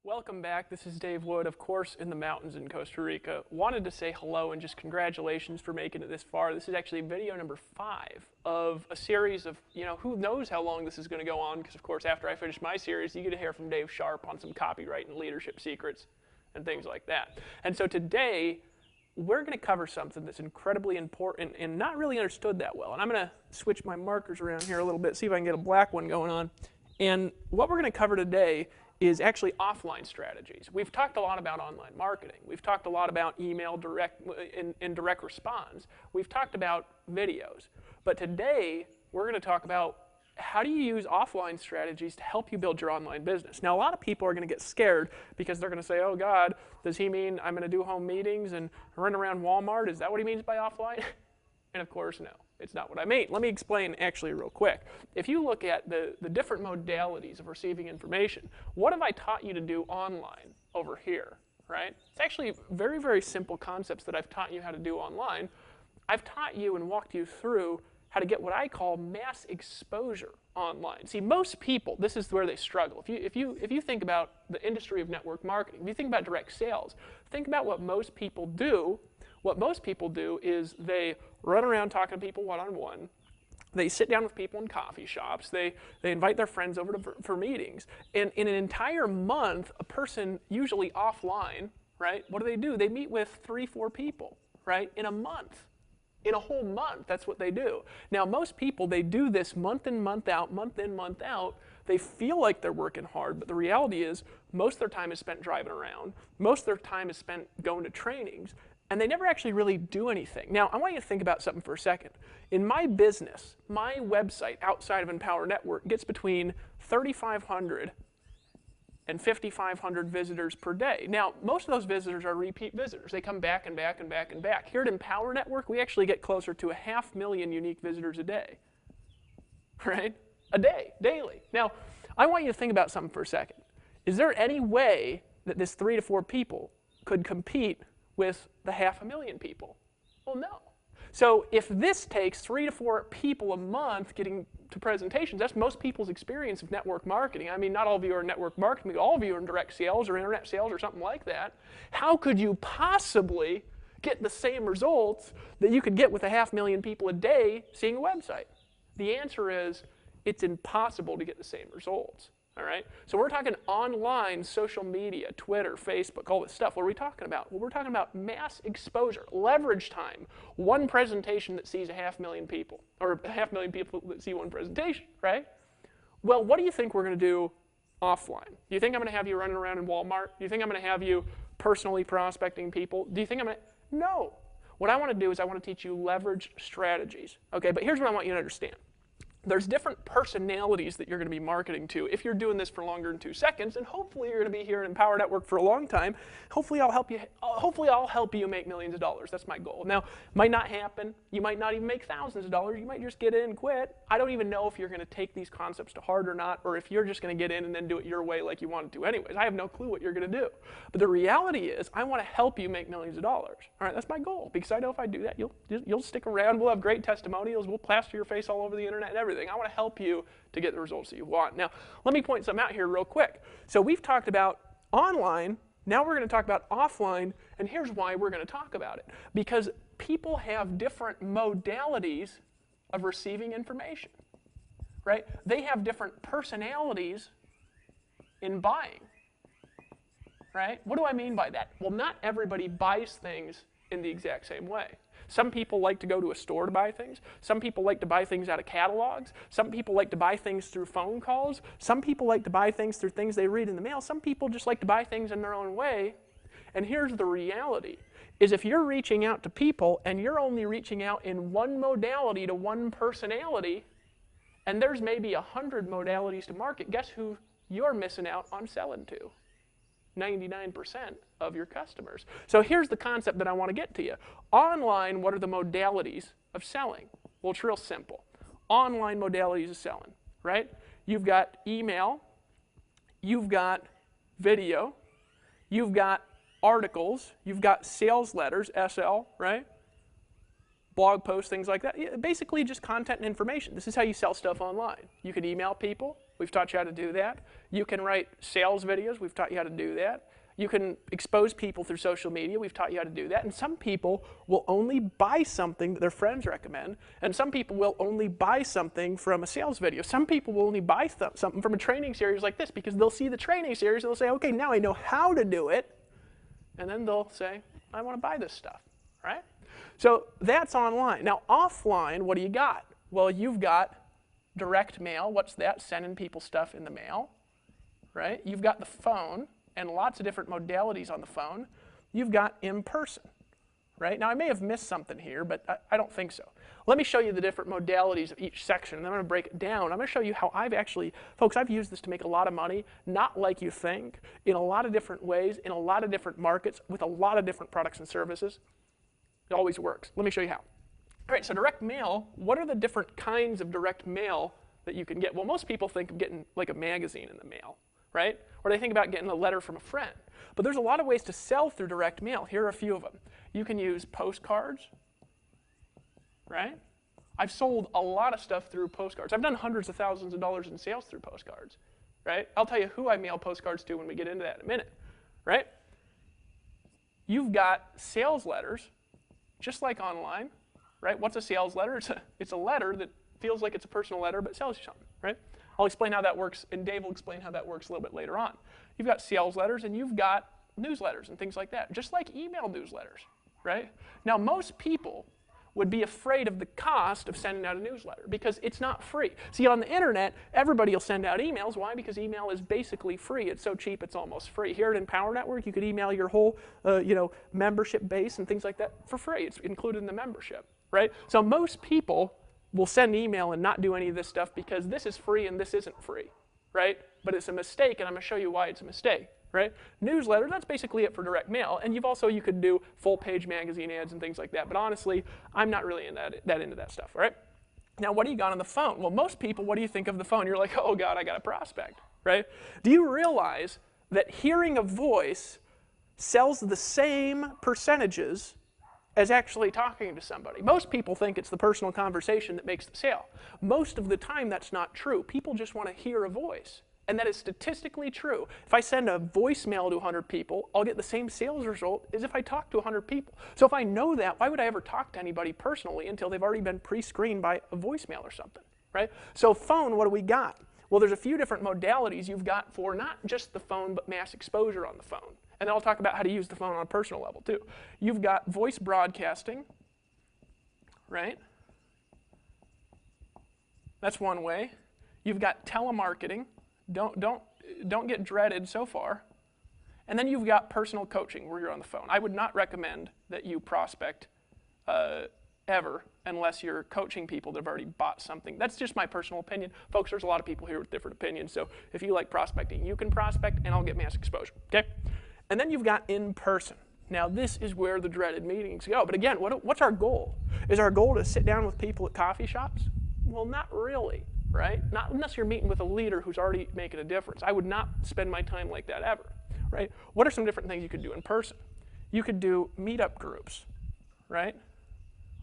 Welcome back. This is Dave Wood, of course, in the mountains in Costa Rica. Wanted to say hello and just congratulations for making it this far. This is actually video number 5 of a series of, who knows how long this is going to go on, because, of course, after I finish my series, you get to hear from Dave Sharp on some copyright and leadership secrets and things like that. And so today, we're going to cover something that's incredibly important and not really understood that well. And I'm going to switch my markers around here a little bit, see if I can get a black one going on. And what we're going to cover today is actually offline strategies. We've talked a lot about online marketing. We've talked a lot about email and direct response. We've talked about videos. But today, we're going to talk about how do you use offline strategies to help you build your online business. Now, a lot of people are going to get scared because they're going to say, oh God, does he mean I'm going to do home meetings and run around Walmart? Is that what he means by offline? And of course, no. It's not what I mean. Let me explain actually real quick. If you look at the different modalities of receiving information, what have I taught you to do online over here, right? It's actually very, very simple concepts that I've taught you how to do online. I've taught you and walked you through how to get what I call mass exposure online. See, most people, this is where they struggle. If you think about the industry of network marketing, if you think about direct sales, think about what most people do. What most people do is they run around talking to people one-on-one. They sit down with people in coffee shops. They invite their friends over for meetings. And in an entire month, a person usually offline, right? What do? They meet with 3-4 people, right? In a month. In a whole month, that's what they do. Now, most people, they do this month in, month out, month in, month out. They feel like they're working hard, but the reality is most of their time is spent driving around. Most of their time is spent going to trainings. And they never actually really do anything. Now, I want you to think about something for a second. In my business, my website outside of Empower Network gets between 3,500 and 5,500 visitors per day. Now, most of those visitors are repeat visitors. They come back and back and back and back. Here at Empower Network, we actually get closer to 500,000 unique visitors a day, right? A day, daily. Now, I want you to think about something for a second. Is there any way that this 3 to 4 people could compete with the 500,000 people? Well, no. So if this takes 3 to 4 people a month getting to presentations, that's most people's experience of network marketing. I mean, not all of you are in network marketing, but all of you are in direct sales or internet sales or something like that. How could you possibly get the same results that you could get with 500,000 people a day seeing a website? The answer is it's impossible to get the same results. All right? So we're talking online, social media, Twitter, Facebook, all this stuff. What are we talking about? Well, we're talking about mass exposure, leverage time. One presentation that sees 500,000 people, or 500,000 people that see one presentation, right? Well, what do you think we're going to do offline? Do you think I'm going to have you running around in Walmart? Do you think I'm going to have you personally prospecting people? Do you think I'm going to? No. What I want to do is I want to teach you leverage strategies. Okay, but here's what I want you to understand. There's different personalities that you're going to be marketing to if you're doing this for longer than 2 seconds, and hopefully you're going to be here in Empower Network for a long time. Hopefully I'll help you make millions of dollars. That's my goal. Now, might not happen. You might not even make thousands of dollars. You might just get in and quit. I don't even know if you're going to take these concepts to heart or not, or if you're just going to get in and then do it your way like you want to do anyways. I have no clue what you're going to do. But the reality is I want to help you make millions of dollars. All right, that's my goal, because I know if I do that, you'll stick around. We'll have great testimonials. We'll plaster your face all over the internet and everything. I want to help you to get the results that you want. Now, let me point something out here real quick. So we've talked about online. Now we're going to talk about offline, and here's why we're going to talk about it. Because people have different modalities of receiving information, right? They have different personalities in buying, right? What do I mean by that? Well, not everybody buys things in the exact same way. Some people like to go to a store to buy things. Some people like to buy things out of catalogs. Some people like to buy things through phone calls. Some people like to buy things through things they read in the mail. Some people just like to buy things in their own way. And here's the reality, is if you're reaching out to people and you're only reaching out in one modality to one personality, and there's maybe 100 modalities to market, guess who you're missing out on selling to? 99% of your customers. So here's the concept that I want to get to you. Online, what are the modalities of selling? Well, it's real simple. Online modalities of selling, right? You've got email, you've got video, you've got articles, you've got sales letters, SL, right? Blog posts, things like that. Basically just content and information. This is how you sell stuff online. You can email people, We've taught you how to do that. You can write sales videos. We've taught you how to do that. You can expose people through social media. We've taught you how to do that. And some people will only buy something that their friends recommend. And some people will only buy something from a sales video. Some people will only buy something from a training series like this because they'll see the training series and they'll say, okay, now I know how to do it. And then they'll say, I want to buy this stuff, right? So that's online. Now offline, what do you got? Well, you've got direct mail. What's that? Sending people stuff in the mail, right? You've got the phone and lots of different modalities on the phone. You've got in person, right? Now I may have missed something here, but I don't think so. Let me show you the different modalities of each section, and then I'm going to break it down. I'm going to show you how I've actually, folks, I've used this to make a lot of money, not like you think, in a lot of different ways, in a lot of different markets, with a lot of different products and services. It always works. Let me show you how. All right, so direct mail, what are the different kinds of direct mail that you can get? Well, most people think of getting like a magazine in the mail, right? Or they think about getting a letter from a friend. But there's a lot of ways to sell through direct mail. Here are a few of them. You can use postcards, right? I've sold a lot of stuff through postcards. I've done hundreds of thousands of dollars in sales through postcards, right? I'll tell you who I mail postcards to when we get into that in a minute, right? You've got sales letters, just like online, right? What's a sales letter? It's a letter that feels like it's a personal letter but sells you something, right? I'll explain how that works, and Dave will explain how that works a little bit later on. You've got sales letters, and you've got newsletters and things like that, just like email newsletters, right? Now, most people would be afraid of the cost of sending out a newsletter because it's not free. See, on the internet, everybody will send out emails. Why? Because email is basically free. It's so cheap, it's almost free. Here at Empower Network, you could email your whole membership base and things like that for free. It's included in the membership, right? So most people will send email and not do any of this stuff because this is free and this isn't free, right? But it's a mistake, and I'm going to show you why it's a mistake, right? Newsletter, that's basically it for direct mail. And you could do full-page magazine ads and things like that. But honestly, I'm not really into that stuff, all right? Now, what do you got on the phone? Well, most people, what do you think of the phone? You're like, oh, God, I got a prospect, right? Do you realize that hearing a voice sells the same percentages as actually talking to somebody? Most people think it's the personal conversation that makes the sale. Most of the time, that's not true. People just want to hear a voice. And that is statistically true. If I send a voicemail to 100 people, I'll get the same sales result as if I talk to 100 people. So if I know that, why would I ever talk to anybody personally until they've already been pre-screened by a voicemail or something, right? So phone, what do we got? Well, there's a few different modalities you've got for not just the phone, but mass exposure on the phone. And then I'll talk about how to use the phone on a personal level too. You've got voice broadcasting, right? That's one way. You've got telemarketing. Don't get dreaded so far. And then you've got personal coaching where you're on the phone. I would not recommend that you prospect ever unless you're coaching people that have already bought something. That's just my personal opinion. Folks, there's a lot of people here with different opinions. So if you like prospecting, you can prospect and I'll get mass exposure, okay? And then you've got in person. Now this is where the dreaded meetings go. But again, what's our goal? Is our goal to sit down with people at coffee shops? Well, not really, right? Not unless you're meeting with a leader who's already making a difference. I would not spend my time like that ever, right? What are some different things you could do in person? You could do meetup groups, right?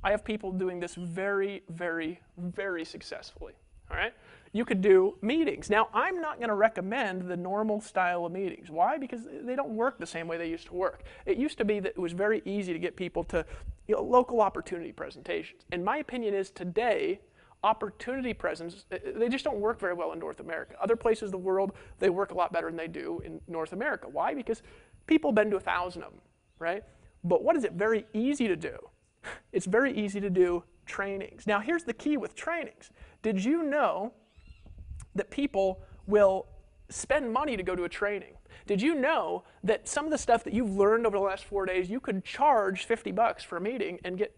I have people doing this very, very, very successfully, all right? You could do meetings. Now, I'm not going to recommend the normal style of meetings. Why? Because they don't work the same way they used to work. It used to be that it was very easy to get people to local opportunity presentations. And my opinion is today, opportunity presents, they just don't work very well in North America. Other places of the world, they work a lot better than they do in North America. Why? Because people have been to 1,000 of them, right? But what is it very easy to do? It's very easy to do trainings. Now, here's the key with trainings. Did you know that people will spend money to go to a training? Did you know that some of the stuff that you've learned over the last 4 days, you could charge $50 for a meeting and get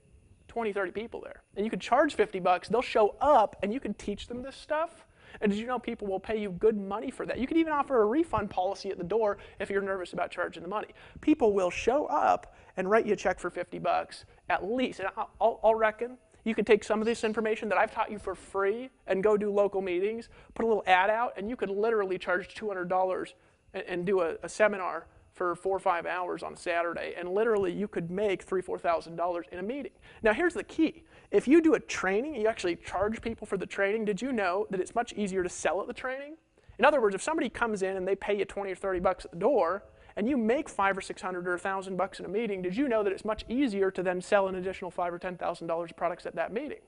20, 30 people there? And you could charge $50, they'll show up, and you can teach them this stuff. And did you know people will pay you good money for that? You could even offer a refund policy at the door if you're nervous about charging the money. People will show up and write you a check for $50 at least. And I'll reckon you could take some of this information that I've taught you for free and go do local meetings, put a little ad out, and you could literally charge $200 and do a seminar for 4 or 5 hours on a Saturday, and literally you could make $3,000 or $4,000 in a meeting. Now here's the key. If you do a training, you actually charge people for the training, did you know that it's much easier to sell at the training In other words, if somebody comes in and they pay you 20 or 30 bucks at the door, and you make $500 or $600 or $1,000 in a meeting, did you know that it's much easier to then sell an additional $5,000 or $10,000 of products at that meeting?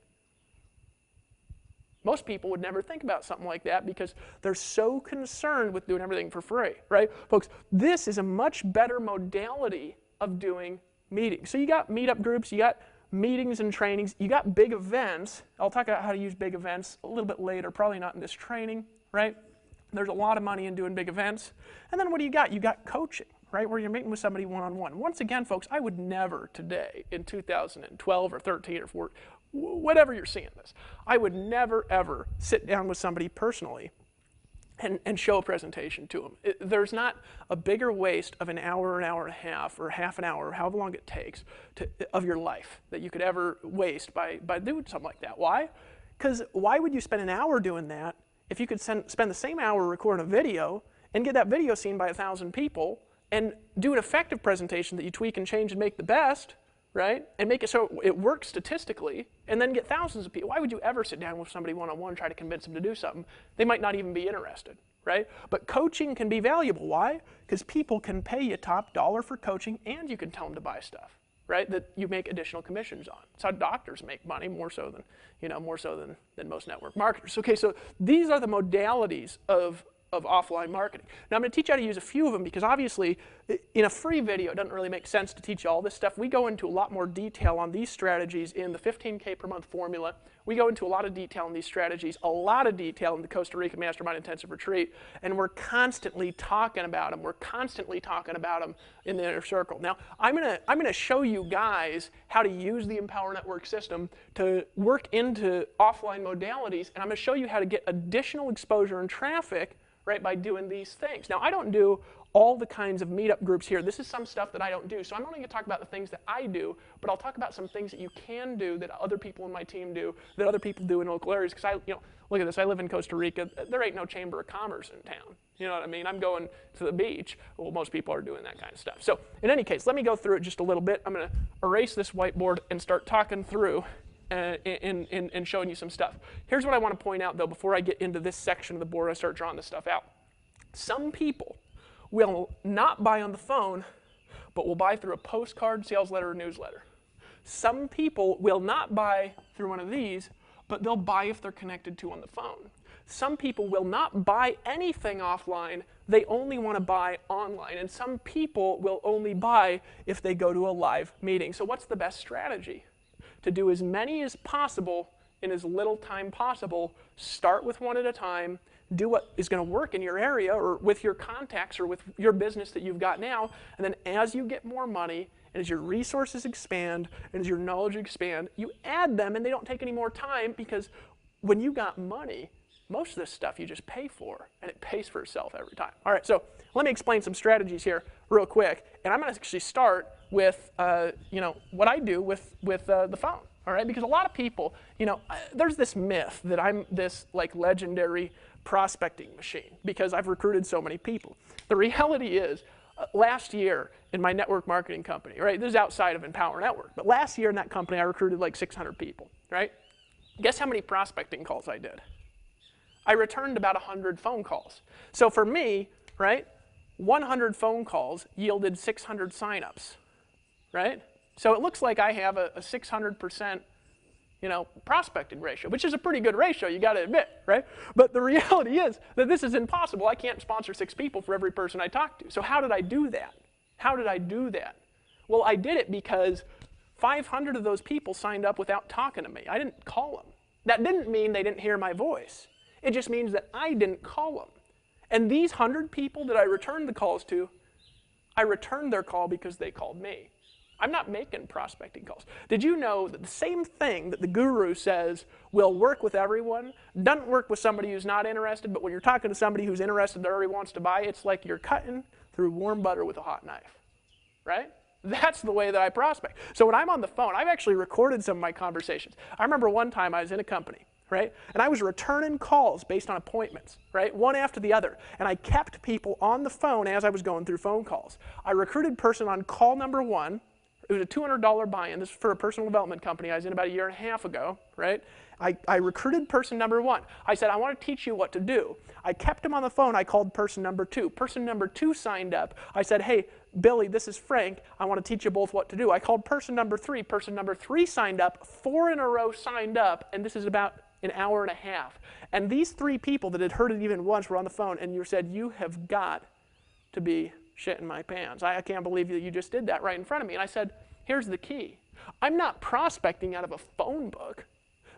Most people would never think about something like that because they're so concerned with doing everything for free, right? Folks, this is a much better modality of doing meetings. So you got meetup groups, you got meetings and trainings, you got big events. I'll talk about how to use big events a little bit later, probably not in this training, right? There's a lot of money in doing big events. And then what do you got? You got coaching, right, where you're meeting with somebody one-on-one. Once again, folks, I would never today, in 2012 or 13 or 14, whatever you're seeing this, I would never, ever sit down with somebody personally and show a presentation to them. There's not a bigger waste of an hour and a half, or half an hour, however long it takes, of your life that you could ever waste by doing something like that. Why? Because why would you spend an hour doing that if you could spend the same hour recording a video and get that video seen by 1,000 people and do an effective presentation that you tweak and change and make the best, right? And make it so it works statistically, and then get thousands of people. Why would you ever sit down with somebody one-on-one and try to convince them to do something? They might not even be interested, right? But coaching can be valuable. Why? Because people can pay you top dollar for coaching, and you can tell them to buy stuff, right? That you make additional commissions on. It's how doctors make money, more so than most network marketers. Okay, so these are the modalities of offline marketing. Now I'm going to teach you how to use a few of them because obviously in a free video it doesn't really make sense to teach you all this stuff. We go into a lot more detail on these strategies in the 15K per month formula. We go into a lot of detail on these strategies, a lot of detail in the Costa Rica Mastermind Intensive Retreat, and we're constantly talking about them. We're constantly talking about them in the inner circle. Now I'm going to show you guys how to use the Empower Network system to work into offline modalities, and I'm going to show you how to get additional exposure and traffic, right, by doing these things. Now, I don't do all the kinds of meetup groups here. This is some stuff that I don't do. So I'm only going to talk about the things that I do, but I'll talk about some things that you can do that other people in my team do, that other people do in local areas. Because look at this. I live in Costa Rica. There ain't no Chamber of Commerce in town. You know what I mean? I'm going to the beach. Well, most people are doing that kind of stuff. So in any case, let me go through it just a little bit. I'm going to erase this whiteboard and start talking through and showing you some stuff. Here's what I want to point out, though, before I get into this section of the board, I start drawing this stuff out. Some people will not buy on the phone, but will buy through a postcard, sales letter, or newsletter. Some people will not buy through one of these, but they'll buy if they're connected to on the phone. Some people will not buy anything offline, they only want to buy online. And some people will only buy if they go to a live meeting. So what's the best strategy? To do as many as possible in as little time possible. Start with one at a time. Do what is going to work in your area or with your contacts or with your business that you've got now. And then as you get more money and as your resources expand and as your knowledge expand, you add them and they don't take any more time, because when you got money, most of this stuff you just pay for, and it pays for itself every time. All right, so let me explain some strategies here real quick. And I'm going to actually start with what I do with the phone. All right, because a lot of people, there's this myth that I'm this like legendary prospecting machine because I've recruited so many people. The reality is, last year in my network marketing company, right, this is outside of Empower Network, but last year in that company I recruited like 600 people, right? Guess how many prospecting calls I did? I returned about 100 phone calls. So for me, right, 100 phone calls yielded 600 signups, right? So it looks like I have a 600% prospecting ratio, which is a pretty good ratio, you got to admit, right? But the reality is that this is impossible. I can't sponsor 6 people for every person I talk to. So how did I do that? How did I do that? Well, I did it because 500 of those people signed up without talking to me. I didn't call them. That didn't mean they didn't hear my voice. It just means that I didn't call them. And these 100 people that I returned the calls to, I returned their call because they called me. I'm not making prospecting calls. Did you know that the same thing that the guru says will work with everyone doesn't work with somebody who's not interested, but when you're talking to somebody who's interested that already wants to buy, it's like you're cutting through warm butter with a hot knife, right? That's the way that I prospect. So when I'm on the phone, I've actually recorded some of my conversations. I remember one time I was in a company, right? And I was returning calls based on appointments, right? One after the other. And I kept people on the phone as I was going through phone calls. I recruited person on call number 1. It was a $200 buy-in. This is for a personal development company I was in about a year and a half ago, right? I recruited person number 1. I said, I want to teach you what to do. I kept him on the phone. I called person number 2. Person number 2 signed up. I said, hey, Billy, this is Frank. I want to teach you both what to do. I called person number 3. Person number 3 signed up. 4 in a row signed up, and this is about an hour and a half. And these 3 people that had heard it even once were on the phone, and you said, you have got to be shitting my pants. I can't believe that you just did that right in front of me. And I said, here's the key. I'm not prospecting out of a phone book.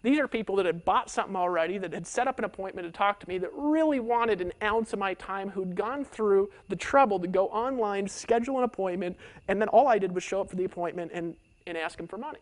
These are people that had bought something already, that had set up an appointment to talk to me, that really wanted an ounce of my time, who'd gone through the trouble to go online, schedule an appointment, and then all I did was show up for the appointment and ask them for money.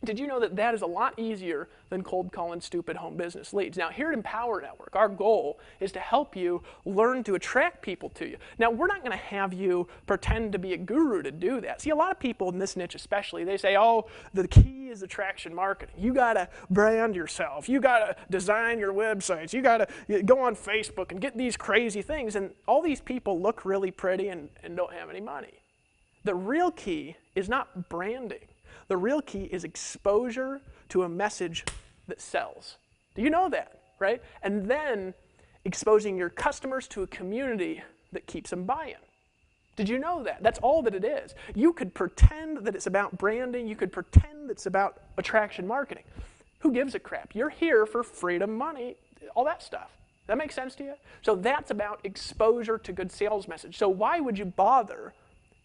Did you know that that is a lot easier than cold calling stupid home business leads? Now, here at Empower Network, our goal is to help you learn to attract people to you. Now, we're not going to have you pretend to be a guru to do that. See, a lot of people in this niche especially, they say, oh, the key is attraction marketing. You got to brand yourself. You got to design your websites. You got to go on Facebook and get these crazy things. And all these people look really pretty and don't have any money. The real key is not branding. The real key is exposure to a message that sells. Do you know that, right? And then exposing your customers to a community that keeps them buying. Did you know that? That's all that it is. You could pretend that it's about branding. You could pretend it's about attraction marketing. Who gives a crap? You're here for freedom, money, all that stuff. Does that make sense to you? So that's about exposure to good sales message. So why would you bother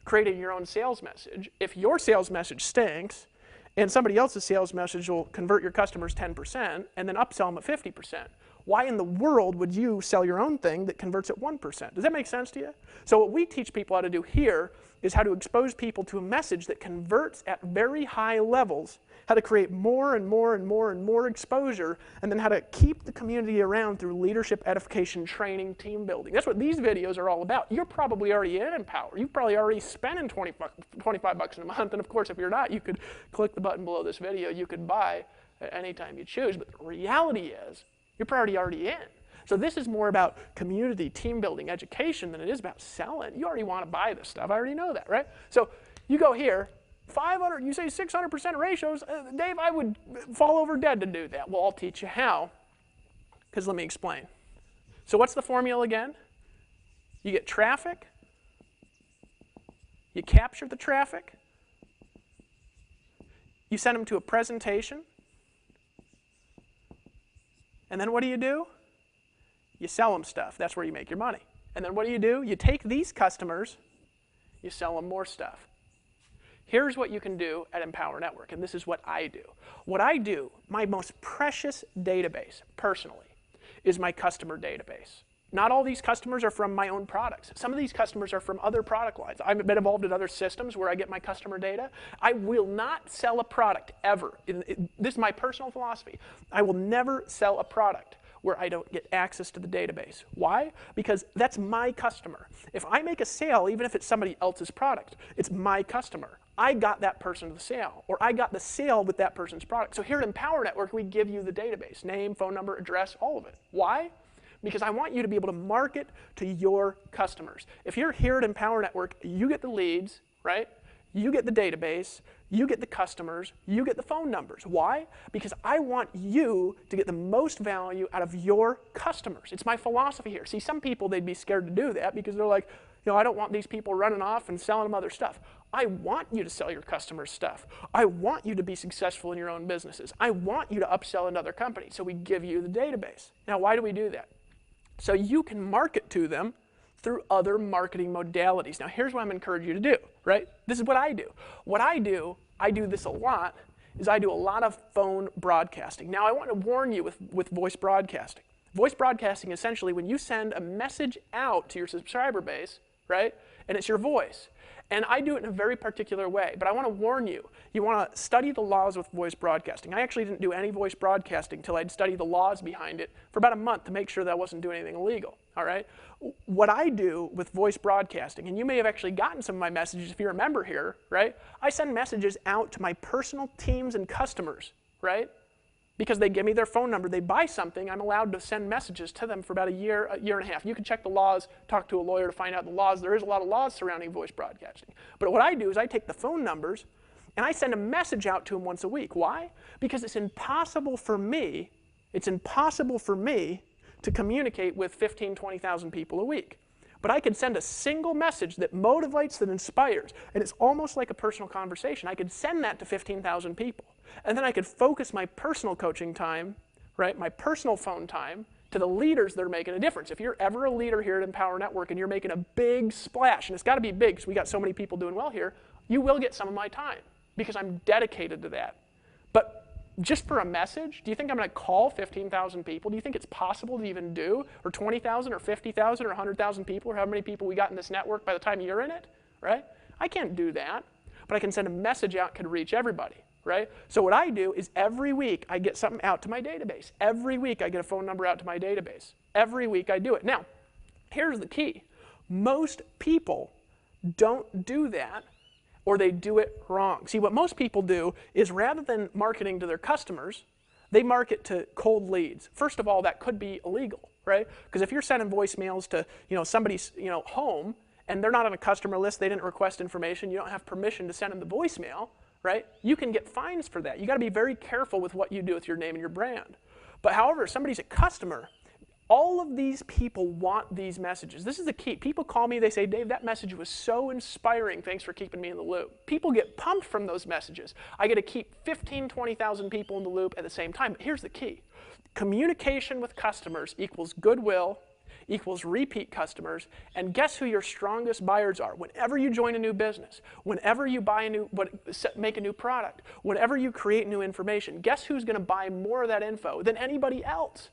creating your own sales message if your sales message stinks and somebody else's sales message will convert your customers 10% and then upsell them at 50%? Why in the world would you sell your own thing that converts at 1%? Does that make sense to you? So what we teach people how to do here is how to expose people to a message that converts at very high levels, how to create more and more and more and more exposure, and then how to keep the community around through leadership, edification, training, team building. That's what these videos are all about. You're probably already in Empower. You've probably already spending $25 a month, and of course, if you're not, you could click the button below this video. You could buy at any time you choose, but the reality is, you're probably already in. So this is more about community, team building, education than it is about selling. You already want to buy this stuff. I already know that, right? So you go here, 500, you say 600% ratios. Dave, I would fall over dead to do that. Well, I'll teach you how, because let me explain. So what's the formula again? You get traffic, you capture the traffic, you send them to a presentation, and then what do? You sell them stuff. That's where you make your money. And then what do? You take these customers, you sell them more stuff. Here's what you can do at Empower Network, and this is what I do. What I do, my most precious database, personally, is my customer database. Not all these customers are from my own products. Some of these customers are from other product lines. I've been involved in other systems where I get my customer data. I will not sell a product ever. This is my personal philosophy. I will never sell a product where I don't get access to the database. Why? Because that's my customer. If I make a sale, even if it's somebody else's product, it's my customer. I got that person to the sale, or I got the sale with that person's product. So here at Empower Network, we give you the database, name, phone number, address, all of it. Why? Because I want you to be able to market to your customers. If you're here at Empower Network, you get the leads, right? You get the database, you get the customers, you get the phone numbers. Why? Because I want you to get the most value out of your customers. It's my philosophy here. See, some people, they'd be scared to do that because they're like, I don't want these people running off and selling them other stuff. I want you to sell your customers stuff. I want you to be successful in your own businesses. I want you to upsell another company. So we give you the database. Now, why do we do that? So you can market to them through other marketing modalities. Now, here's what I'm encouraging you to do, right? This is what I do. What I do this a lot, is I do a lot of phone broadcasting. Now, I want to warn you with voice broadcasting. Voice broadcasting, essentially, when you send a message out to your subscriber base, right, and it's your voice. And I do it in a very particular way, but I want to warn you, you want to study the laws with voice broadcasting. I actually didn't do any voice broadcasting until I'd studied the laws behind it for about a month to make sure that I wasn't doing anything illegal, all right? What I do with voice broadcasting, and you may have actually gotten some of my messages if you remember here, right? I send messages out to my personal teams and customers, right? Because they give me their phone number, they buy something, I'm allowed to send messages to them for about a year and a half. You can check the laws, talk to a lawyer to find out the laws. There is a lot of laws surrounding voice broadcasting. But what I do is I take the phone numbers And I send a message out to them once a week. Why? Because it's impossible for me to communicate with 15, 20,000 people a week. But I could send a single message that motivates, that inspires, and it's almost like a personal conversation. I could send that to 15,000 people. And then I could focus my personal coaching time, right, my personal phone time, to the leaders that are making a difference. If you're ever a leader here at Empower Network and you're making a big splash, and it's got to be big because we got so many people doing well here, you will get some of my time because I'm dedicated to that. But just for a message, do you think I'm going to call 15,000 people? Do you think it's possible to even do? Or 20,000 or 50,000 or 100,000 people, or how many people we got in this network by the time you're in it, right? I can't do that, but I can send a message out, can reach everybody, right? So what I do is every week I get something out to my database. Every week I get a phone number out to my database. Every week I do it. Now, here's the key. Most people don't do that, or they do it wrong. See, what most people do is rather than marketing to their customers, they market to cold leads. First of all, that could be illegal, right? Because if you're sending voicemails to somebody's home and they're not on a customer list, they didn't request information, you don't have permission to send them the voicemail, right? You can get fines for that. You got to be very careful with what you do with your name and your brand. But however, if somebody's a customer, all of these people want these messages. This is the key. People call me, they say, Dave, that message was so inspiring. Thanks for keeping me in the loop. People get pumped from those messages. I get to keep 15, 20,000 people in the loop at the same time. But here's the key. Communication with customers equals goodwill, equals repeat customers, and guess who your strongest buyers are? Whenever you join a new business, whenever you buy make a new product, whenever you create new information, guess who's going to buy more of that info than anybody else?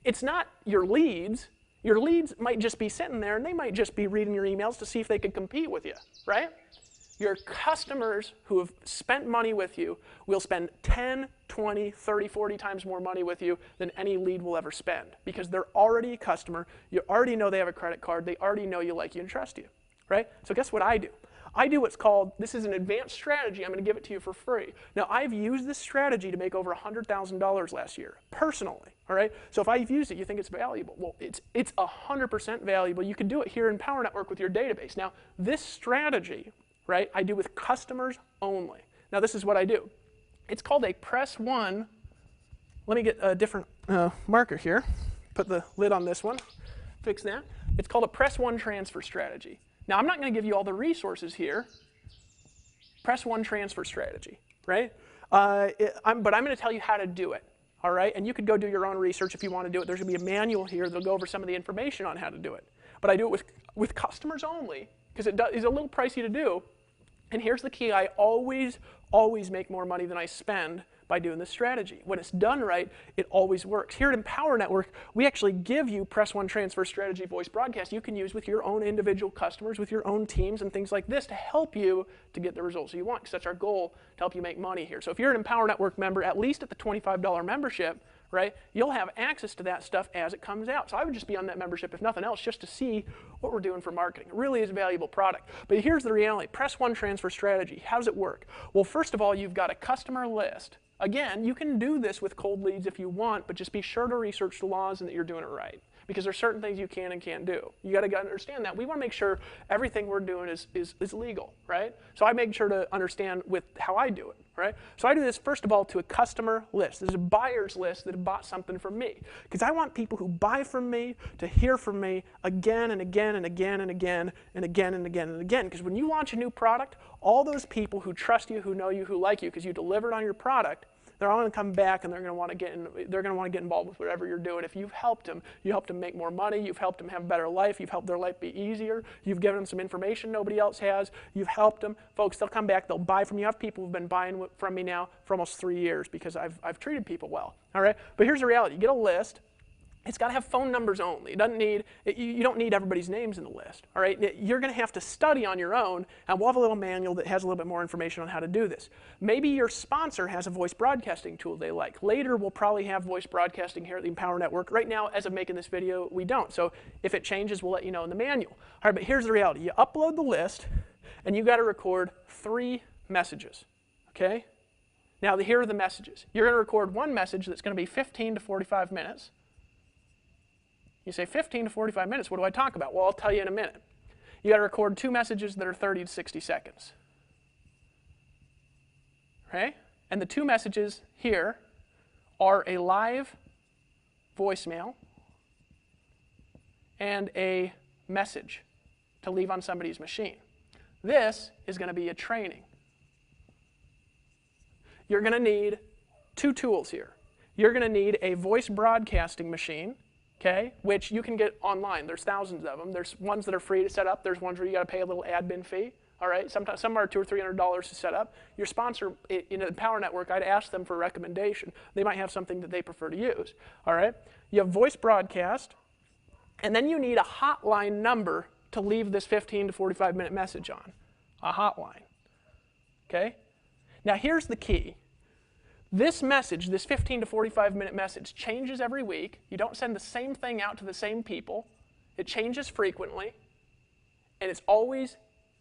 It's not your leads. Your leads might just be sitting there and they might just be reading your emails to see if they could compete with you, right? Your customers who have spent money with you will spend 10, 20, 30, 40 times more money with you than any lead will ever spend because they're already a customer. You already know they have a credit card. They already know you, like you, and trust you, right? So guess what I do? I do what's called, this is an advanced strategy, I'm going to give it to you for free. Now, I've used this strategy to make over $100,000 last year, personally, all right? So if I've used it, you think it's valuable. Well, it's 100% valuable. You can do it here in Power Network with your database. Now, this strategy, right, I do with customers only. Now, this is what I do. It's called a press one. Let me get a different marker here. Put the lid on this one. Fix that. It's called a press one transfer strategy. Now, I'm not going to give you all the resources here. Press one transfer strategy, right? But I'm going to tell you how to do it, all right? And you could go do your own research if you want to do it. There's going to be a manual here that'll go over some of the information on how to do it. But I do it with customers only because it is a little pricey to do. And here's the key. I always make more money than I spend by doing this strategy. When it's done right, it always works. Here at Empower Network, we actually give you Press One Transfer Strategy voice broadcast you can use with your own individual customers, with your own teams and things like this to help you to get the results you want, because that's our goal, to help you make money here. So if you're an Empower Network member, at least at the $25 membership, right, you'll have access to that stuff as it comes out. So I would just be on that membership, if nothing else, just to see what we're doing for marketing. It really is a valuable product. But here's the reality. Press One Transfer Strategy. How does it work? Well, first of all, you've got a customer list. Again, you can do this with cold leads if you want, but just be sure to research the laws and that you're doing it right. Because there's certain things you can and can't do. You got to understand that. We want to make sure everything we're doing is legal, right? So I make sure to understand with how I do it, right? So I do this, first of all, to a customer list. There's a buyer's list that have bought something from me. Because I want people who buy from me to hear from me again and again and again and again and again and again and again. Because when you launch a new product, all those people who trust you, who know you, who like you, because you delivered on your product, they're all going to come back and they're going to want to get involved with whatever you're doing. If you've helped them, you helped them make more money, you've helped them have a better life, you've helped their life be easier, you've given them some information nobody else has, you've helped them. Folks, they'll come back, they'll buy from you. I have people who've been buying from me now for almost 3 years because I've treated people well. All right? But here's the reality. You get a list. It's got to have phone numbers only. It doesn't need, you don't need everybody's names in the list. All right? You're going to have to study on your own, and we'll have a little manual that has a little bit more information on how to do this. Maybe your sponsor has a voice broadcasting tool they like. Later, we'll probably have voice broadcasting here at the Empower Network. Right now, as of making this video, we don't. So if it changes, we'll let you know in the manual. All right, but here's the reality. You upload the list, and you got to record 3 messages. Okay? Now, here are the messages. You're going to record one message that's going to be 15 to 45 minutes. You say 15 to 45 minutes, what do I talk about? Well, I'll tell you in a minute. You got to record 2 messages that are 30 to 60 seconds. okay? And the two messages here are a live voicemail and a message to leave on somebody's machine. This is going to be a training. You're going to need two tools here. You're going to need a voice broadcasting machine, okay, which you can get online. There's thousands of them. There's ones that are free to set up. There's ones where you got to pay a little admin fee. All right, sometimes some are $200 or $300 to set up. Your sponsor, the Power Network, I'd ask them for a recommendation. They might have something that they prefer to use. All right, you have voice broadcast, and then you need a hotline number to leave this 15 to 45 minute message on, a hotline. Okay, now here's the key. This message, this 15 to 45 minute message, changes every week. You don't send the same thing out to the same people. It changes frequently, and it's always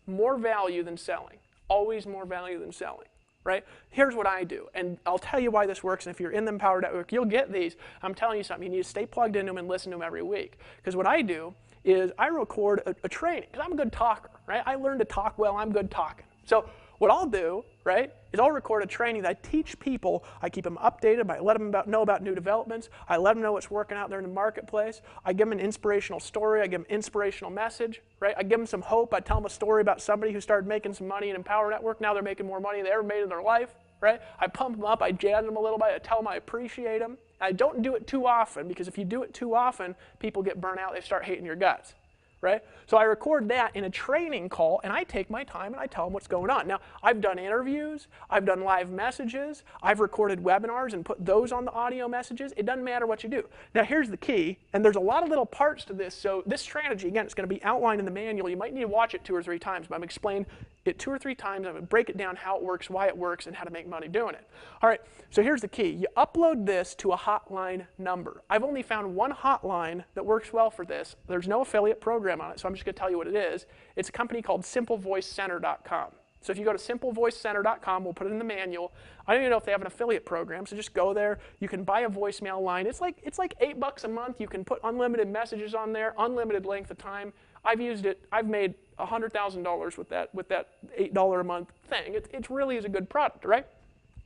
more value than selling. Always more value than selling, right? Here's what I do, and I'll tell you why this works, and if you're in the Power Network, you'll get these. I'm telling you something. You need to stay plugged into them and listen to them every week. Because what I do is I record a training, because I'm a good talker, right? I learned to talk well. I'm good talking. So what I'll do, right, is I'll record a training that I teach people. I keep them updated. I let them know about new developments. I let them know what's working out there in the marketplace. I give them an inspirational story. I give them an inspirational message, right? I give them some hope. I tell them a story about somebody who started making some money in Empower Network. Now they're making more money than they ever made in their life, right? I pump them up. I jazz them a little bit. I tell them I appreciate them. I don't do it too often, because if you do it too often, people get burnt out. They start hating your guts. Right? So I record that in a training call, and I take my time and I tell them what's going on. Now, I've done interviews, I've done live messages, I've recorded webinars and put those on the audio messages. It doesn't matter what you do. Now, here's the key, and there's a lot of little parts to this. So this strategy, again, it's going to be outlined in the manual. You might need to watch it 2 or 3 times, but I'm explaining it 2 or 3 times. I'm going to break it down how it works, why it works, and how to make money doing it. All right, so here's the key. You upload this to a hotline number. I've only found one hotline that works well for this. There's no affiliate program on it, so I'm just going to tell you what it is. It's a company called simplevoicecenter.com. So if you go to simplevoicecenter.com, we'll put it in the manual. I don't even know if they have an affiliate program, so just go there. You can buy a voicemail line. It's like $8 a month. You can put unlimited messages on there, unlimited length of time. I've used it. I've made $100,000 with that $8 a month thing. It really is a good product, right?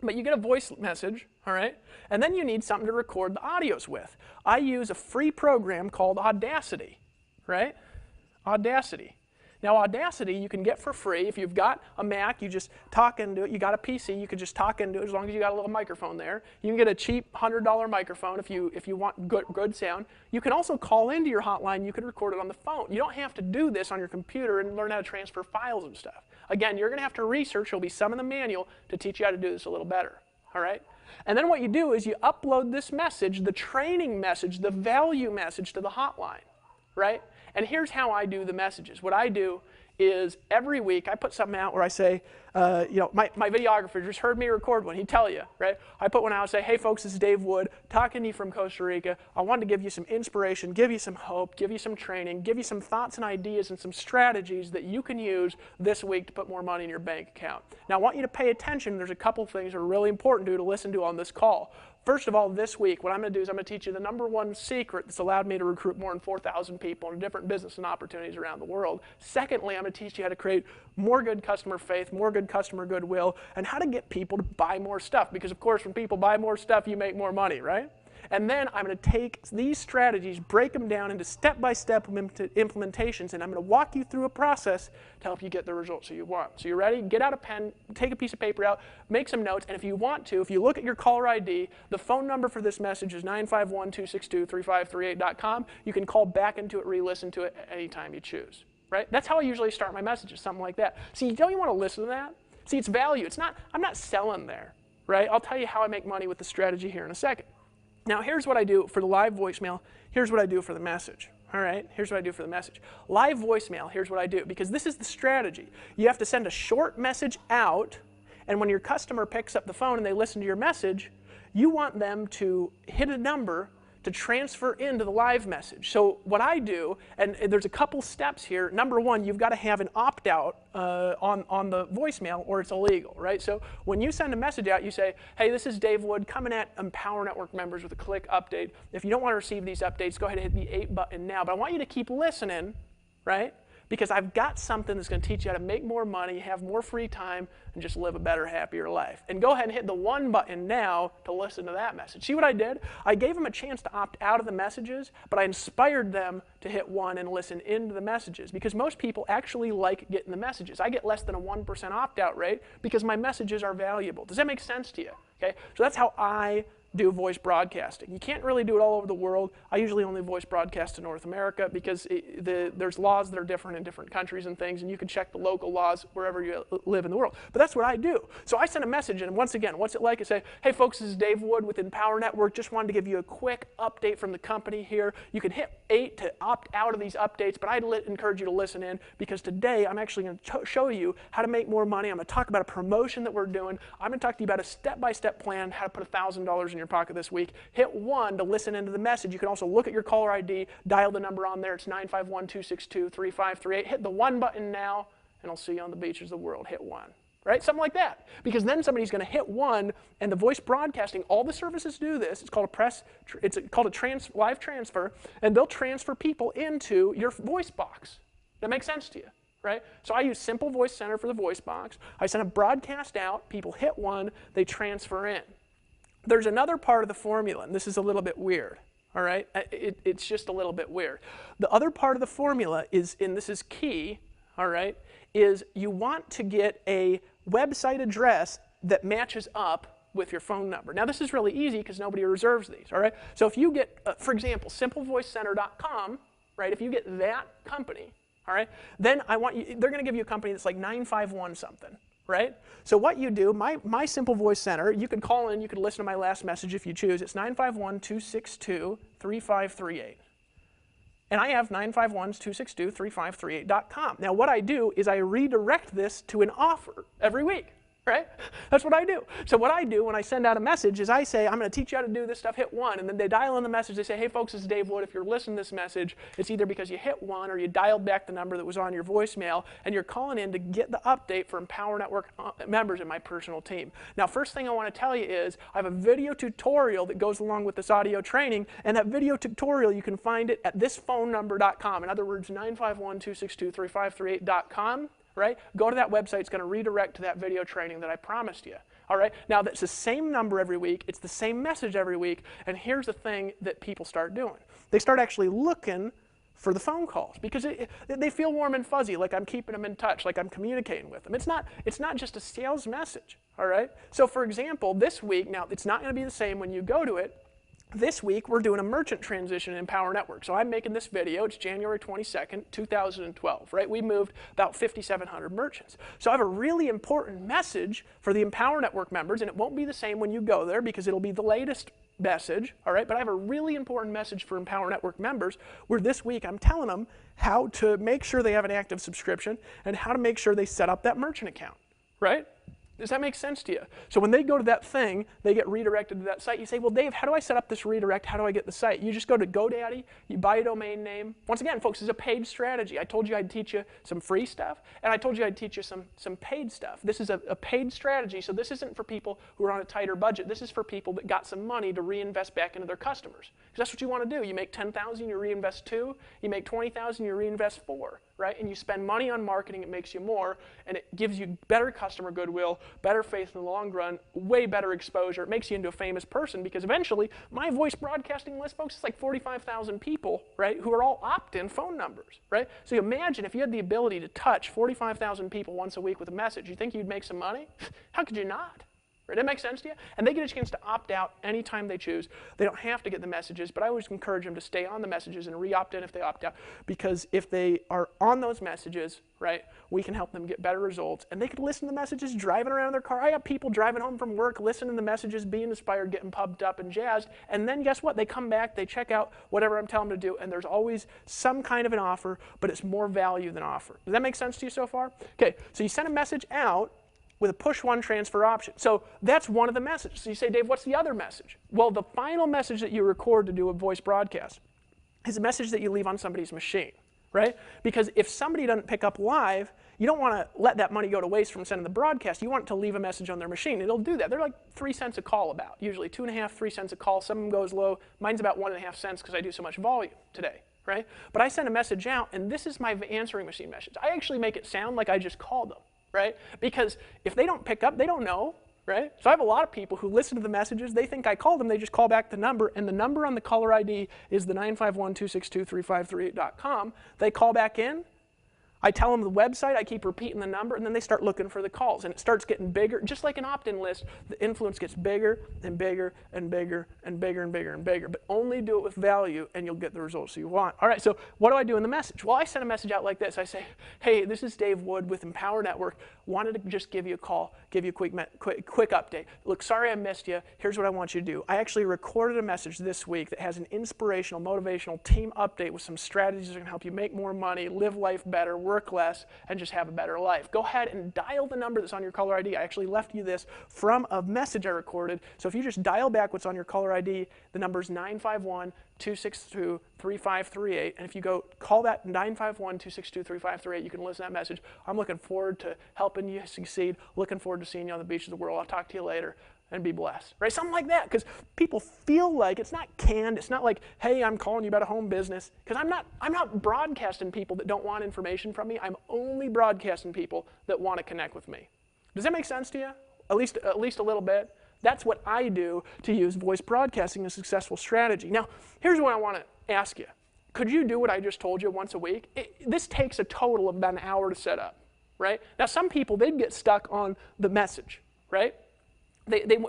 But you get a voice message, all right? And then you need something to record the audios with. I use a free program called Audacity, right? Audacity. Now, Audacity you can get for free. If you've got a Mac, you just talk into it. You got a PC, you could just talk into it as long as you got a little microphone there. You can get a cheap $100 microphone if you want good sound. You can also call into your hotline. You could record it on the phone. You don't have to do this on your computer and learn how to transfer files and stuff. Again, you're going to have to research. There'll be some in the manual to teach you how to do this a little better. All right? And then what you do is you upload this message, the training message, the value message to the hotline, right? And here's how I do the messages. What I do is every week I put something out where I say, my videographer just heard me record one. He'd tell you, right? I put one out and say, hey folks, this is Dave Wood, talking to you from Costa Rica. I wanted to give you some inspiration, give you some hope, give you some training, give you some thoughts and ideas and some strategies that you can use this week to put more money in your bank account. Now I want you to pay attention. There's a couple things that are really important to listen to on this call. First of all, this week, what I'm going to do is I'm going to teach you the #1 secret that's allowed me to recruit more than 4,000 people in different business and opportunities around the world. Secondly, I'm going to teach you how to create more good customer faith, more good customer goodwill, and how to get people to buy more stuff. Because, of course, when people buy more stuff, you make more money, right? And then I'm going to take these strategies, break them down into step-by-step implementations, and I'm going to walk you through a process to help you get the results that you want. So you ready? Get out a pen, take a piece of paper out, make some notes, and if you want to, if you look at your caller ID, the phone number for this message is 951-262-3538.com. You can call back into it, re-listen to it anytime you choose. Right? That's how I usually start my messages, something like that. See, don't you want to listen to that? See, it's value. I'm not selling there. Right? I'll tell you how I make money with the strategy here in a second. Now, here's what I do for the live voicemail. Here's what I do for the message. All right, here's what I do for the message. Live voicemail, here's what I do, because this is the strategy. You have to send a short message out, and when your customer picks up the phone and they listen to your message, you want them to hit a number to transfer into the live message. So what I do, and there's a couple steps here. #1, you've got to have an opt-out on the voicemail or it's illegal, right? So when you send a message out, you say, hey, this is Dave Wood coming at Empower Network members with a click update. If you don't want to receive these updates, go ahead and hit the 8 button now. But I want you to keep listening, right? because I've got something that's going to teach you how to make more money, have more free time, and just live a better, happier life. And go ahead and hit the 1 button now to listen to that message. See what I did? I gave them a chance to opt out of the messages, but I inspired them to hit 1 and listen into the messages, because most people actually like getting the messages. I get less than a 1% opt-out rate because my messages are valuable. Does that make sense to you? Okay? So that's how I do voice broadcasting. You can't really do it all over the world. I usually only voice broadcast to North America because there's laws that are different in different countries and things, and you can check the local laws wherever you live in the world. But that's what I do. So I send a message, and once again, what's it like? I say, hey folks, this is Dave Wood with Empower Network. Just wanted to give you a quick update from the company here. You can hit 8 to opt out of these updates, but I'd encourage you to listen in, because today I'm actually going to show you how to make more money. I'm going to talk about a promotion that we're doing. I'm going to talk to you about a step-by-step plan, how to put $1,000 in your pocket this week. Hit 1 to listen into the message. You can also look at your caller ID, dial the number on there. It's 951-262-3538. Hit the 1 button now, and I'll see you on the beaches of the world. Hit 1. Right? Something like that. Because then somebody's going to hit 1, and the voice broadcasting, all the services do this. It's called a live transfer, and they'll transfer people into your voice box. That makes sense to you? Right? So I use Simple Voice Center for the voice box. I send a broadcast out, people hit 1, they transfer in. There's another part of the formula, and this is a little bit weird, all right? It's just a little bit weird. The other part of the formula is, and this is key, all right, is you want to get a website address that matches up with your phone number. Now, this is really easy because nobody reserves these, all right? So if you get, for example, simplevoicecenter.com, right, if you get that company, all right, then they're going to give you a company that's like 951 something. Right? So what you do, my Simple Voice Center, you could call in, you could listen to my last message if you choose. It's 951-262-3538. And I have 951-262-3538.com. Now what I do is I redirect this to an offer every week. Right? That's what I do. So what I do when I send out a message is I say, I'm going to teach you how to do this stuff, hit 1, and then they dial in the message. They say, hey folks, this is Dave Wood. If you're listening to this message, it's either because you hit 1 or you dialed back the number that was on your voicemail, and you're calling in to get the update for Empower Network members in my personal team. Now, first thing I want to tell you is I have a video tutorial that goes along with this audio training, and that video tutorial, you can find it at thisphonenumber.com. In other words, 951-262-3538.com. Right? Go to that website. It's going to redirect to that video training that I promised you. All right? Now, that's the same number every week. It's the same message every week. And here's the thing that people start doing. They start actually looking for the phone calls because they feel warm and fuzzy, like I'm keeping them in touch, like I'm communicating with them. It's not just a sales message. All right? So, for example, this week, now, it's not going to be the same when you go to it. This week, we're doing a merchant transition in Empower Network. So I'm making this video. It's January 22nd, 2012, right? We moved about 5,700 merchants. So I have a really important message for the Empower Network members, and it won't be the same when you go there because it'll be the latest message, all right? But I have a really important message for Empower Network members where this week I'm telling them how to make sure they have an active subscription and how to make sure they set up that merchant account, right? Does that make sense to you? So when they go to that thing, they get redirected to that site. You say, well, Dave, how do I set up this redirect? How do I get the site? You just go to GoDaddy, you buy a domain name. Once again, folks, this is a paid strategy. I told you I'd teach you some free stuff, and I told you I'd teach you some paid stuff. This is a paid strategy, so this isn't for people who are on a tighter budget. This is for people that got some money to reinvest back into their customers. Because that's what you want to do. You make $10,000, you reinvest 2. You make $20,000, you reinvest 4. Right? And you spend money on marketing, it makes you more, and it gives you better customer goodwill, better faith in the long run, way better exposure. It makes you into a famous person because eventually my voice broadcasting list, folks, is like 45,000 people, right, who are all opt-in phone numbers, right? So you imagine if you had the ability to touch 45,000 people once a week with a message, you think you'd make some money? How could you not? Right? That makes sense to you? And they get a chance to opt out anytime they choose. They don't have to get the messages, but I always encourage them to stay on the messages and re-opt in if they opt out, because if they are on those messages, right, we can help them get better results. And they could listen to the messages driving around in their car. I have people driving home from work, listening to the messages, being inspired, getting pumped up and jazzed, and then guess what? They come back, they check out whatever I'm telling them to do, and there's always some kind of an offer, but it's more value than offer. Does that make sense to you so far? Okay, so you send a message out with a push 1 transfer option. So that's one of the messages. So you say, Dave, what's the other message? Well, the final message that you record to do a voice broadcast is a message that you leave on somebody's machine, right? Because if somebody doesn't pick up live, you don't want to let that money go to waste from sending the broadcast. You want to leave a message on their machine. It'll do that. They're like 3 cents a call usually 2.5, 3 cents a call. Some of them goes low. Mine's about 1.5 cents because I do so much volume today. right? But I send a message out, and this is my answering machine message. I actually make it sound like I just called them, right? Because if they don't pick up, they don't know, right? So I have a lot of people who listen to the messages, they think I called them, they just call back the number, and the number on the caller ID is the 951-262-3538.com. They call back in, I tell them the website, I keep repeating the number, and then they start looking for the calls, and it starts getting bigger. Just like an opt-in list, the influence gets bigger and bigger and bigger and bigger and bigger and bigger, but only do it with value, and you'll get the results you want. All right, so what do I do in the message? Well, I send a message out like this. I say, hey, this is Dave Wood with Empower Network. Wanted to just give you a call, give you a quick update. Look, sorry I missed you. Here's what I want you to do. I actually recorded a message this week that has an inspirational, motivational team update with some strategies that can help you make more money, live life better, work less, and just have a better life. Go ahead and dial the number that's on your caller ID. I actually left you this from a message I recorded. So if you just dial back what's on your caller ID, the number is 951-262-3538. And if you go call that 951-262-3538, you can listen to that message. I'm looking forward to helping you succeed. Looking forward to seeing you on the beach of the world. I'll talk to you later. And be blessed, right? Something like that, because people feel like it's not canned. It's not like, hey, I'm calling you about a home business, because I'm not broadcasting people that don't want information from me. I'm only broadcasting people that want to connect with me. Does that make sense to you? At least a little bit. That's what I do to use voice broadcasting as a successful strategy. Now, here's what I want to ask you. Could you do what I just told you once a week? This takes a total of about an hour to set up, right? Now, some people, they'd get stuck on the message, right?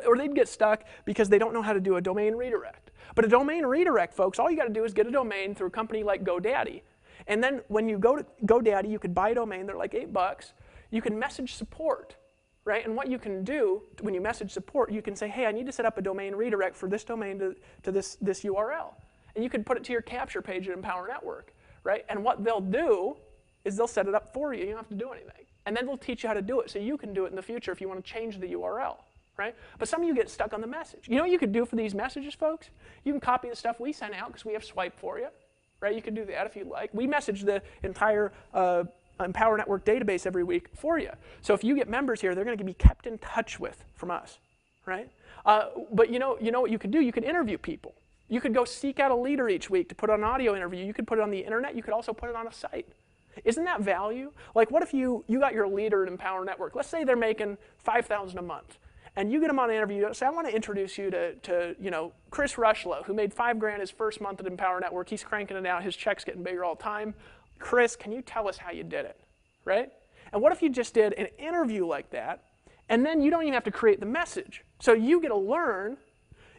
Or they'd get stuck because they don't know how to do a domain redirect. But a domain redirect, folks, all you got to do is get a domain through a company like GoDaddy. And then when you go to GoDaddy, you could buy a domain. They're like $8. You can message support, right? And what you can do when you message support, you can say, hey, I need to set up a domain redirect for this domain to this URL. And you can put it to your capture page at Empower Network, right? And what they'll do is they'll set it up for you. You don't have to do anything. And then they'll teach you how to do it so you can do it in the future if you want to change the URL. Right? But some of you get stuck on the message. You know what you could do for these messages, folks? You can copy the stuff we send out because we have Swipe for you. Right? You can do that if you'd like. We message the entire Empower Network database every week for you. So if you get members here, they're going to be kept in touch with from us. Right? But you know what you could do? You could interview people. You could go seek out a leader each week to put on an audio interview. You could put it on the internet. You could also put it on a site. Isn't that value? Like, what if you got your leader at Empower Network? Let's say they're making $5,000 a month. And you get them on an interview, say, I want to introduce you to Chris Rushlow, who made $5,000 his first month at Empower Network. He's cranking it out. His check's getting bigger all the time. Chris, can you tell us how you did it, right? And what if you just did an interview like that, and then you don't even have to create the message. So you get to learn,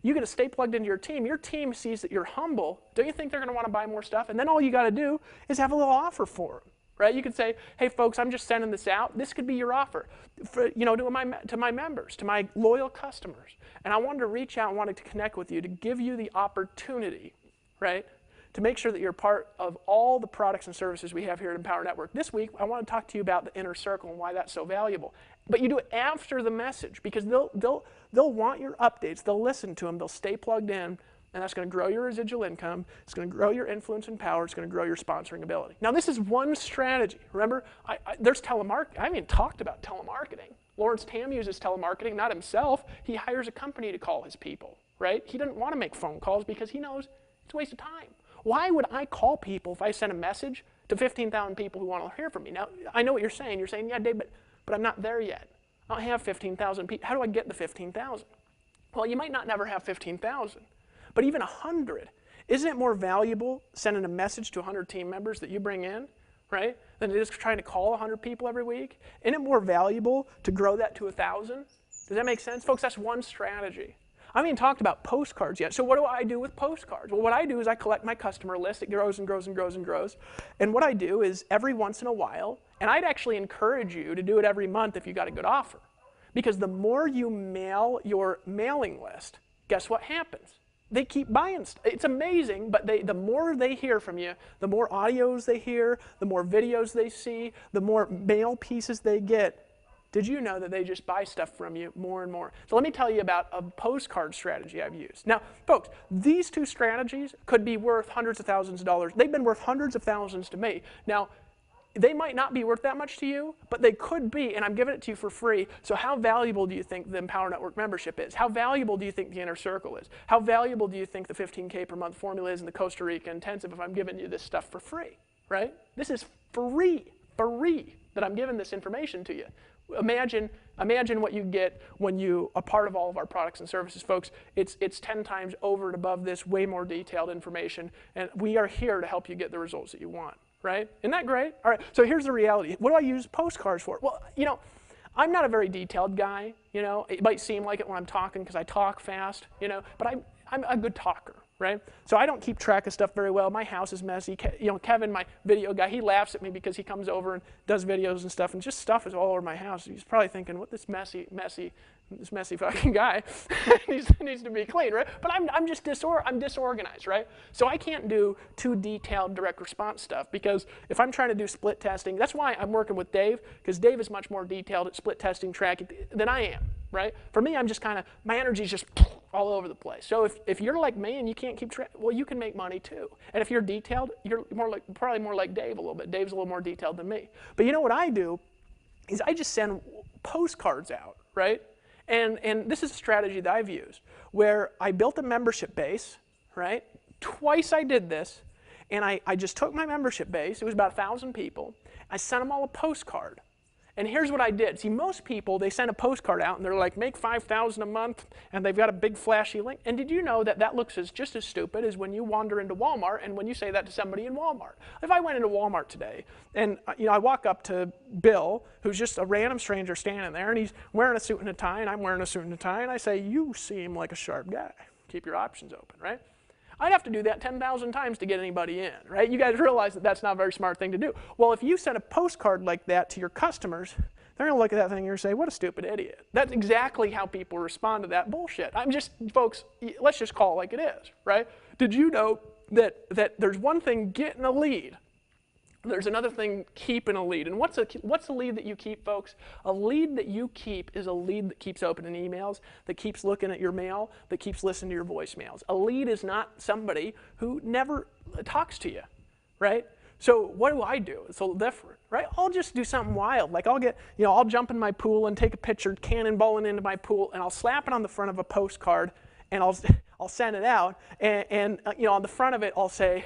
you get to stay plugged into your team. Your team sees that you're humble. Don't you think they're going to want to buy more stuff? And then all you got to do is have a little offer for them. Right? You could say, hey, folks, I'm just sending this out. This could be your offer for, to my members, to my loyal customers. And I wanted to reach out and wanted to connect with you to give you the opportunity, right, to make sure that you're part of all the products and services we have here at Empower Network. This week, I want to talk to you about the inner circle and why that's so valuable. But you do it after the message because they'll want your updates. They'll listen to them. They'll stay plugged in. And that's going to grow your residual income. It's going to grow your influence and power. It's going to grow your sponsoring ability. Now, this is one strategy. Remember, there's telemarketing. I haven't even talked about telemarketing. Lawrence Tam uses telemarketing, not himself. He hires a company to call his people, right? He doesn't want to make phone calls because he knows it's a waste of time. Why would I call people if I send a message to 15,000 people who want to hear from me? Now, I know what you're saying. You're saying, yeah, Dave, but I'm not there yet. I don't have 15,000 people. How do I get the 15,000? Well, you might not never have 15,000. But even 100, isn't it more valuable sending a message to 100 team members that you bring in, right, than it is trying to call 100 people every week? Isn't it more valuable to grow that to 1,000? Does that make sense? Folks, that's one strategy. I haven't even talked about postcards yet. So what do I do with postcards? Well, what I do is I collect my customer list. It grows and grows and grows and grows. And what I do is every once in a while, and I'd actually encourage you to do it every month if you got a good offer. Because the more you mail your mailing list, guess what happens? They keep buying stuff. It's amazing, but the more they hear from you, the more audios they hear, the more videos they see, the more mail pieces they get. Did you know that they just buy stuff from you more and more? So let me tell you about a postcard strategy I've used. Now, folks, these two strategies could be worth hundreds of thousands of dollars. They've been worth hundreds of thousands to me. Now, they might not be worth that much to you, but they could be, and I'm giving it to you for free. So how valuable do you think the Empower Network membership is? How valuable do you think the Inner Circle is? How valuable do you think the 15K per month formula is in the Costa Rica intensive if I'm giving you this stuff for free, right? This is free that I'm giving this information to you. Imagine what you get when you are part of all of our products and services, folks. It's 10 times over and above this, way more detailed information, and we are here to help you get the results that you want, right? Isn't that great? All right, so here's the reality. What do I use postcards for? Well, you know, I'm not a very detailed guy, you know. It might seem like it when I'm talking because I talk fast, you know, but I'm a good talker, right? So I don't keep track of stuff very well. My house is messy. You know, Kevin, my video guy, he laughs at me because he comes over and does videos and stuff, and just stuff is all over my house. He's probably thinking, what this messy fucking guy needs to be clean, right? But I'm just disorganized, right? So I can't do too detailed direct response stuff because if I'm trying to do split testing, that's why I'm working with Dave, because Dave is much more detailed at split testing tracking than I am, right? For me, I'm just kind of, my energy's just all over the place. So if you're like me and you can't keep track, well, you can make money too. And if you're detailed, you're probably more like Dave a little bit. Dave's a little more detailed than me. But you know what I do is I just send postcards out, right? And this is a strategy that I've used where I built a membership base, right? Twice I did this, and I just took my membership base. It was about 1,000 people. I sent them all a postcard. And here's what I did. See, most people, they send a postcard out, and they're like, make $5,000 a month, and they've got a big flashy link. And did you know that that looks just as stupid as when you wander into Walmart and when you say that to somebody in Walmart? If I went into Walmart today, and you know, I walk up to Bill, who's just a random stranger standing there, and he's wearing a suit and a tie, and I'm wearing a suit and a tie, and I say, you seem like a sharp guy. Keep your options open, right? I'd have to do that 10,000 times to get anybody in, right? You guys realize that that's not a very smart thing to do. Well, if you send a postcard like that to your customers, they're going to look at that thing and say, what a stupid idiot. That's exactly how people respond to that bullshit. Folks, let's just call it like it is, right? Did you know that there's one thing getting a lead? There's another thing keeping a lead. And what's a lead that you keep, folks? A lead that you keep is a lead that keeps opening emails, that keeps looking at your mail, that keeps listening to your voicemails. A lead is not somebody who never talks to you, right? So what do? It's a little different, right? I'll just do something wild. Like I'll jump in my pool and take a picture cannonballing into my pool, and I'll slap it on the front of a postcard, and I'll send it out, and on the front of it I'll say,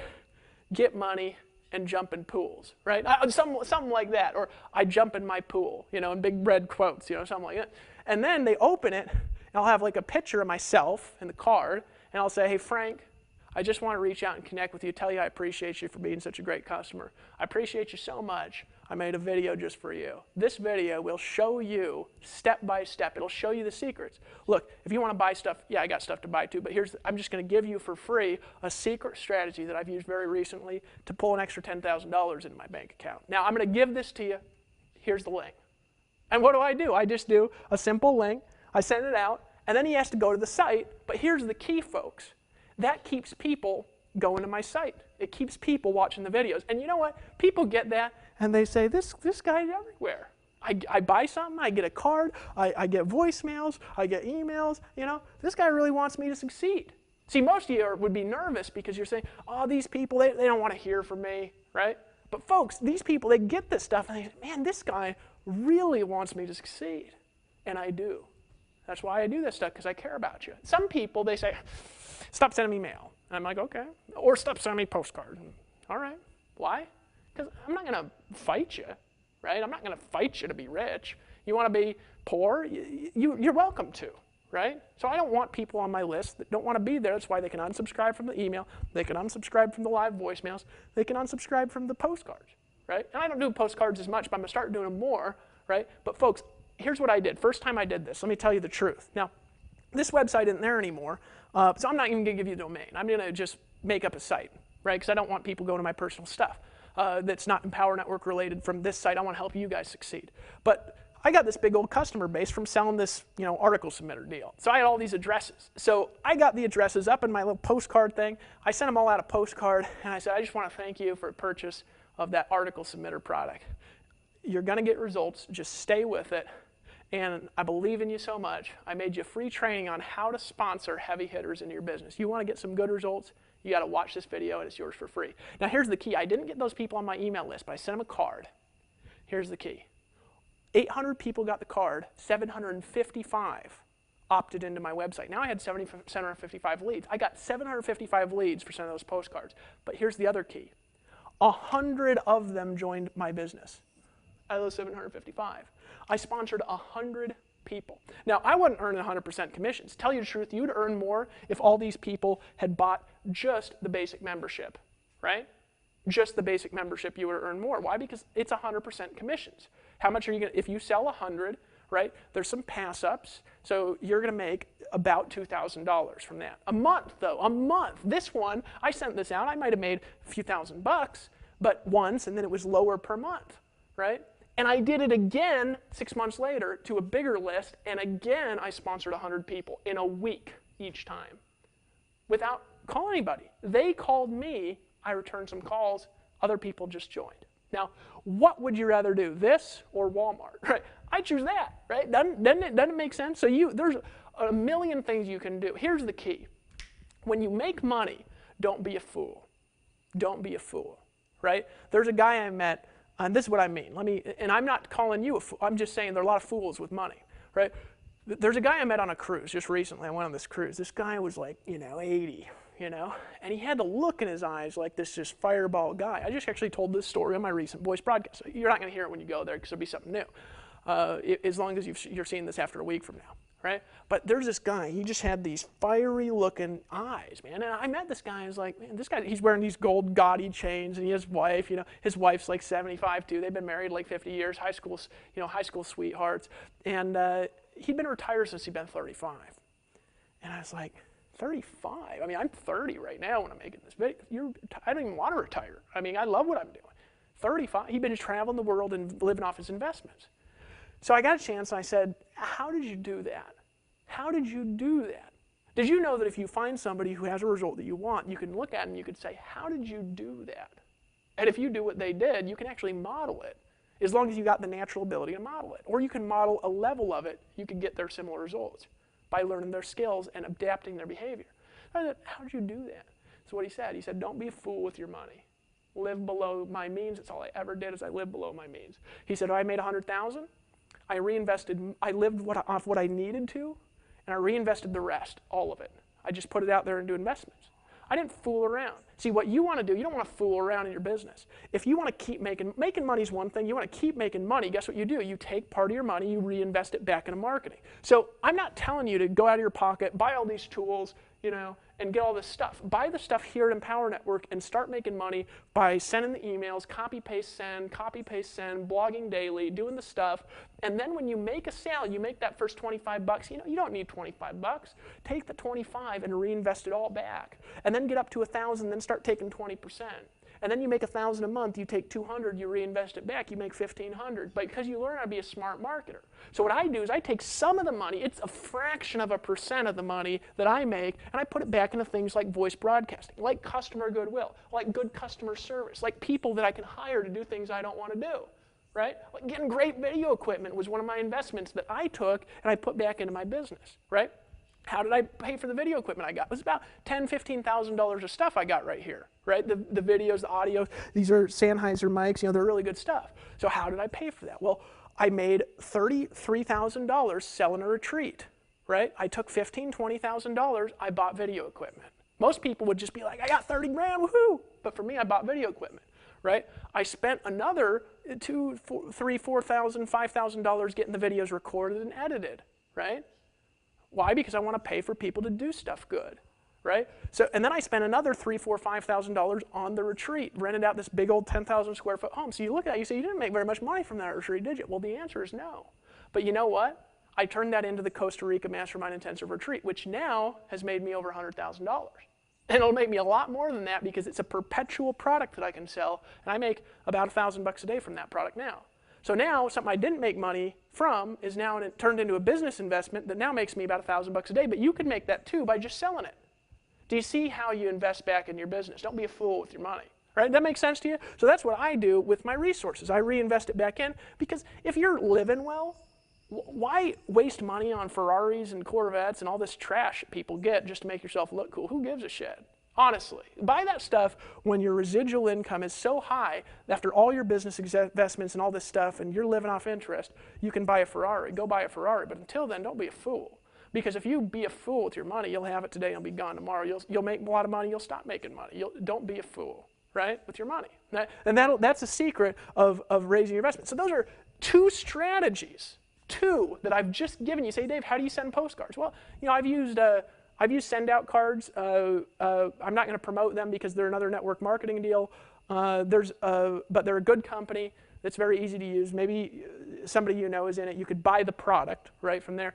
get money and jump in pools, right? Something like that, or I jump in my pool, in big red quotes, something like that. And then they open it, and I'll have like a picture of myself in the card, and I'll say, hey, Frank, I just want to reach out and connect with you, tell you I appreciate you for being such a great customer. I appreciate you so much. I made a video just for you. This video will show you step by step. It'll show you the secrets. Look, if you want to buy stuff, yeah, I got stuff to buy too, but I'm just going to give you for free a secret strategy that I've used very recently to pull an extra $10,000 into my bank account. Now, I'm going to give this to you. Here's the link. And what do? I just do a simple link. I send it out, and then he has to go to the site. But here's the key, folks. That keeps people going to my site. It keeps people watching the videos. And you know what? People get that, and they say, this guy's everywhere. I buy something, I get a card, I get voicemails, I get emails. This guy really wants me to succeed. See, most of you would be nervous because you're saying, oh, these people, they don't want to hear from me, right? But folks, these people, they get this stuff, and they say, man, this guy really wants me to succeed. And I do. That's why I do this stuff, because I care about you. Some people, they say, stop sending me mail. And I'm like, okay. Or stop sending me postcards. All right. Why? Because I'm not going to fight you, right? I'm not going to fight you to be rich. You want to be poor? You're welcome to, right? So I don't want people on my list that don't want to be there. That's why they can unsubscribe from the email. They can unsubscribe from the live voicemails. They can unsubscribe from the postcards, right? And I don't do postcards as much, but I'm going to start doing them more, right? But folks, here's what I did. First time I did this, let me tell you the truth. Now, this website isn't there anymore, so I'm not even going to give you the domain. I'm going to just make up a site, right? Because I don't want people going to my personal stuff that's not Empower Network related from this site. I want to help you guys succeed. But I got this big old customer base from selling this, article submitter deal. So I had all these addresses. So I got the addresses up in my little postcard thing. I sent them all out a postcard, and I said, I just want to thank you for a purchase of that article submitter product. You're going to get results. Just stay with it. And I believe in you so much. I made you free training on how to sponsor heavy hitters into your business. You want to get some good results, you got to watch this video, and it's yours for free. Now, here's the key. I didn't get those people on my email list, but I sent them a card. Here's the key. 800 people got the card, 755 opted into my website. Now I had 755 leads. I got 755 leads for sending those postcards. But here's the other key. 100 of them joined my business out of those 755. I sponsored 100 people. Now, I wouldn't earn 100% commissions. Tell you the truth, you'd earn more if all these people had bought just the basic membership, right? Just the basic membership, you would earn more. Why? Because it's 100% commissions. How much are you going to, if you sell 100, right, there's some pass-ups, so you're going to make about $2,000 from that. A month, though, a month. This one, I sent this out, I might have made a few $1,000s, but once, and then it was lower per month, right? And I did it again 6 months later to a bigger list, and again I sponsored 100 people in a week each time without calling anybody. They called me, I returned some calls, other people just joined. Now, what would you rather do, this or Walmart? Right? I choose that, right? Doesn't it make sense? So there's a million things you can do. Here's the key. When you make money, don't be a fool. Don't be a fool, right? There's a guy I met, and this is what I mean. And I'm not calling you a fool. I'm just saying there are a lot of fools with money, right? There's a guy I met on a cruise just recently. I went on this cruise. This guy was like, 80. And he had the look in his eyes like this just fireball guy. I just actually told this story on my recent voice broadcast. You're not going to hear it when you go there because it'll be something new, as long as you're seeing this after a week from now, right? But there's this guy. He just had these fiery looking eyes, man. And I met this guy. I was like, man, this guy, he's wearing these gold gaudy chains, and he has wife. His wife's like 75 too. They've been married like 50 years, high school sweethearts. And he'd been retired since he'd been 35. And I was like, 35? I mean, I'm 30 right now when I'm making this video. I don't even want to retire. I mean, I love what I'm doing. 35, he'd been traveling the world and living off his investments. So I got a chance and I said, how did you do that? How did you do that? Did you know that if you find somebody who has a result that you want, you can look at them and you could say, how did you do that? And if you do what they did, you can actually model it, as long as you got the natural ability to model it. Or you can model a level of it, you can get their similar results by learning their skills and adapting their behavior. I said, how did you do that? So what he said, don't be a fool with your money. Live below my means. That's all I ever did is I lived below my means. He said, I made $100,000. I reinvested, I lived off what I needed to, and I reinvested the rest, all of it. I just put it out there into investments. I didn't fool around. See, what you want to do, you don't want to fool around in your business. If you want to keep making money is one thing. You want to keep making money, guess what you do? You take part of your money, you reinvest it back into marketing. So I'm not telling you to go out of your pocket, buy all these tools, and get all this stuff. Buy the stuff here at Empower Network and start making money by sending the emails, copy, paste, send, blogging daily, doing the stuff. And then when you make a sale, you make that first 25 bucks. You don't need 25 bucks. Take the 25 and reinvest it all back. And then get up to 1,000, then start taking 20%. And then you make 1,000 a month, you take 200, you reinvest it back, you make 1,500, because you learn how to be a smart marketer. So what I do is I take some of the money, it's a fraction of a percent of the money that I make, and I put it back into things like voice broadcasting, like customer goodwill, like good customer service, like people that I can hire to do things I don't want to do, right? Like getting great video equipment was one of my investments that I took and I put back into my business, right? How did I pay for the video equipment I got? It was about $10,000, $15,000 of stuff I got right here, right? The videos, the audio, these are Sennheiser mics, they're really good stuff. So how did I pay for that? Well, I made $33,000 selling a retreat, right? I took $15,000, $20,000, I bought video equipment. Most people would just be like, I got 30 grand, woohoo! But for me, I bought video equipment, right? I spent another $2,000, $3,000, $4,000, $5,000 getting the videos recorded and edited, right? Why? Because I want to pay for people to do stuff good, right? So, and then I spent another $3,000, $4,000, $5,000 on the retreat, rented out this big old 10,000 square foot home. So you look at that, you say, you didn't make very much money from that retreat, did you? Well, the answer is no. But you know what? I turned that into the Costa Rica Mastermind Intensive Retreat, which now has made me over $100,000. And it'll make me a lot more than that because it's a perpetual product that I can sell, and I make about $1,000 a day from that product now. So now, something I didn't make money from is now turned into a business investment that now makes me about $1,000 a day, but you can make that too by just selling it. Do you see how you invest back in your business? Don't be a fool with your money, right? That makes sense to you? So that's what I do with my resources. I reinvest it back in because if you're living well, why waste money on Ferraris and Corvettes and all this trash people get just to make yourself look cool? Who gives a shit? Honestly, buy that stuff when your residual income is so high that after all your business investments and all this stuff and you're living off interest, you can buy a Ferrari. Go buy a Ferrari. But until then, don't be a fool. Because if you be a fool with your money, you'll have it today and it'll be gone tomorrow. You'll make a lot of money, you'll stop making money. Don't be a fool, right, with your money. That's the secret of raising your investment. So those are two strategies, that I've just given you. Say, Dave, how do you send postcards? Well, I've used send out cards. I'm not going to promote them because they're another network marketing deal. But they're a good company that's very easy to use. Maybe somebody is in it. You could buy the product right from there.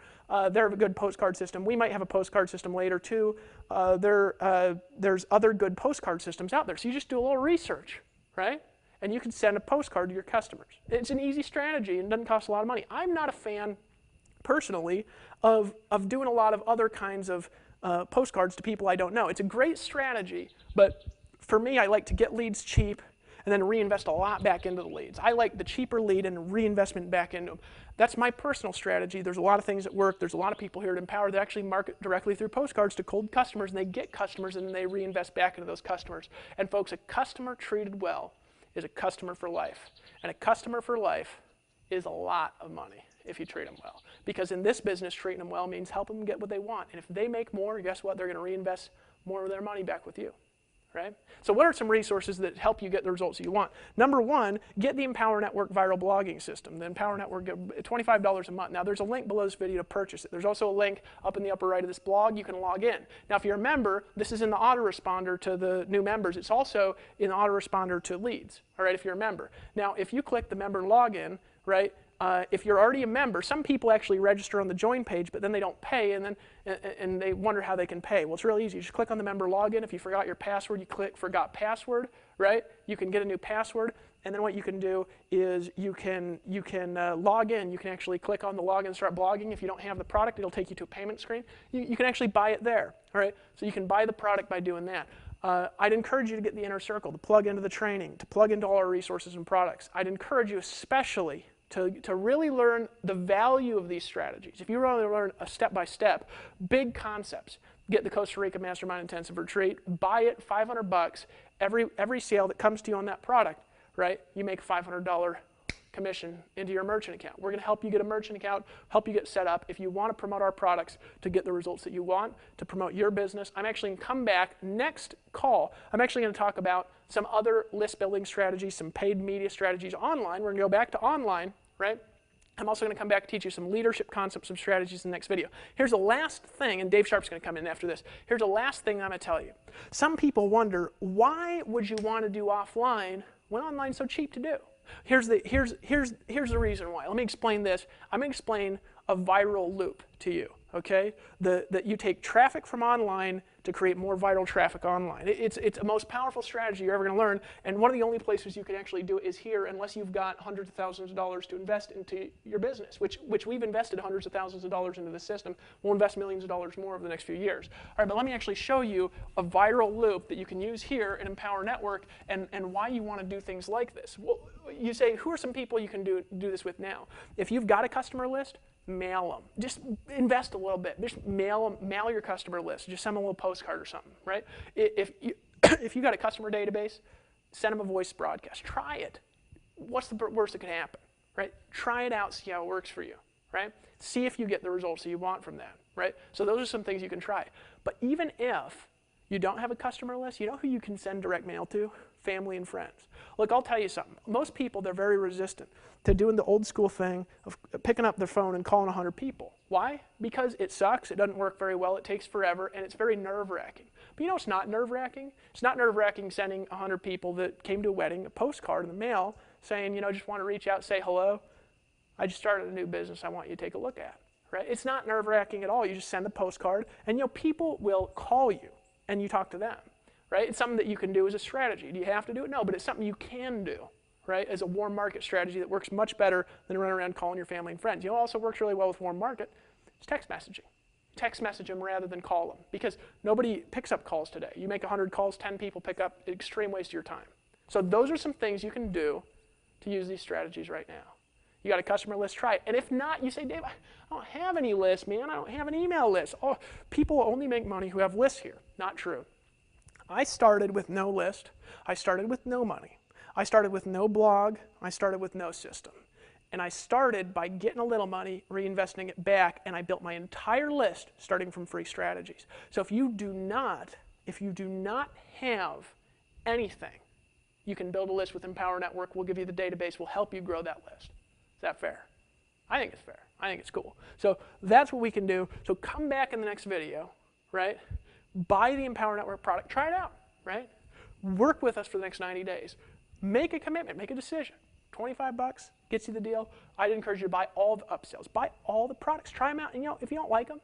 They're a good postcard system. We might have a postcard system later too. There's other good postcard systems out there. So you just do a little research, right? And you can send a postcard to your customers. It's an easy strategy and doesn't cost a lot of money. I'm not a fan, personally, of doing a lot of other kinds of postcards to people I don't know. It's a great strategy, but for me, I like to get leads cheap and then reinvest a lot back into the leads. I like the cheaper lead and reinvestment back into them. That's my personal strategy. There's a lot of things that work. There's a lot of people here at Empower that actually market directly through postcards to cold customers, and they get customers and they reinvest back into those customers. And folks, a customer treated well is a customer for life. And a customer for life is a lot of money if you treat them well. Because in this business, treating them well means helping them get what they want. And if they make more, guess what? They're going to reinvest more of their money back with you. Right? So what are some resources that help you get the results you want? Number one, get the Empower Network viral blogging system. The Empower Network, $25 a month. Now there's a link below this video to purchase it. There's also a link up in the upper right of this blog. You can log in. Now if you're a member, this is in the autoresponder to the new members. It's also in the autoresponder to leads, all right, if you're a member. Now if you click the member login, right, if you're already a member, some people actually register on the join page, but then they don't pay, and they wonder how they can pay. Well, it's really easy. You just click on the member login. If you forgot your password, you click Forgot Password, right? You can get a new password, and then what you can do is you can log in. You can actually click on the login and start blogging. If you don't have the product, it'll take you to a payment screen. You can actually buy it there, all right? So you can buy the product by doing that. I'd encourage you to get the inner circle, to plug into the training, to plug into all our resources and products. I'd encourage you especially to really learn the value of these strategies. If you really learn a step-by-step, big concepts, get the Costa Rica Mastermind Intensive Retreat, buy it, $500. Every sale that comes to you on that product, right, you make $500 commission into your merchant account. We're going to help you get a merchant account, help you get set up. If you want to promote our products to get the results that you want, to promote your business, I'm actually going to come back next call. I'm actually going to talk about some other list building strategies, some paid media strategies online. We're going to go back to online, right? I'm also going to come back and teach you some leadership concepts and strategies in the next video. Here's the last thing, and Dave Sharp's going to come in after this. Here's the last thing I'm going to tell you. Some people wonder, why would you want to do offline when online's so cheap to do? Here's the reason why. Let me explain this. I'm going to explain a viral loop to you, okay? That you take traffic from online to create more viral traffic online. It's the most powerful strategy you're ever going to learn, and one of the only places you can actually do it is here, unless you've got hundreds of thousands of dollars to invest into your business, which we've invested hundreds of thousands of dollars into this system. We'll invest millions of dollars more over the next few years. All right, but let me actually show you a viral loop that you can use here in Empower Network and why you want to do things like this. Well, you say, who are some people you can do this with now? If you've got a customer list, mail them. Just invest a little bit. Just mail your customer list. Just send them a little postcard or something, right? If you got a customer database, send them a voice broadcast. Try it. What's the worst that can happen, right? Try it out, see how it works for you, right? See if you get the results that you want from that, right? So those are some things you can try. But even if you don't have a customer list, you know who you can send direct mail to? Family and friends. Look, I'll tell you something. Most people, they're very resistant to doing the old school thing of picking up their phone and calling 100 people. Why? Because it sucks, it doesn't work very well, it takes forever, and it's very nerve-wracking. But you know it's not nerve-wracking? It's not nerve-wracking sending 100 people that came to a wedding a postcard in the mail saying, just want to reach out, say hello. I just started a new business I want you to take a look at. Right? It's not nerve-wracking at all. You just send a postcard, and people will call you, and you talk to them. Right? It's something that you can do as a strategy. Do you have to do it? No, but it's something you can do, right, as a warm market strategy that works much better than running around calling your family and friends. You know what also works really well with warm market? It's text messaging. Text message them rather than call them, because nobody picks up calls today. You make 100 calls, 10 people pick up, extreme waste of your time. So those are some things you can do to use these strategies right now. You got a customer list, try it. And if not, you say, Dave, I don't have any lists, man. I don't have an email list. Oh, people only make money who have lists here. Not true. I started with no list. I started with no money. I started with no blog. I started with no system. And I started by getting a little money, reinvesting it back, and I built my entire list starting from free strategies. So if you do not have anything, you can build a list with Empower Network. We'll give you the database. We'll help you grow that list. Is that fair? I think it's fair. I think it's cool. So that's what we can do. So come back in the next video, right? Buy the Empower Network product. Try it out, right? Work with us for the next 90 days. Make a commitment. Make a decision. 25 bucks gets you the deal. I'd encourage you to buy all the upsells. Buy all the products. Try them out. And if you don't like them,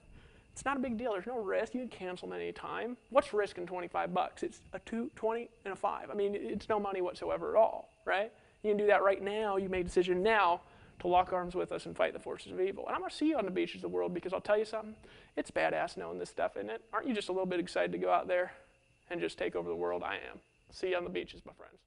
it's not a big deal. There's no risk. You can cancel them at any time. What's risk in 25 bucks? It's a 2, 20, and a 5. I mean, it's no money whatsoever at all, right? You can do that right now. You made a decision now to lock arms with us and fight the forces of evil. And I'm going to see you on the beaches of the world, because I'll tell you something. It's badass knowing this stuff, isn't it? Aren't you just a little bit excited to go out there and just take over the world? I am. See you on the beaches, my friends.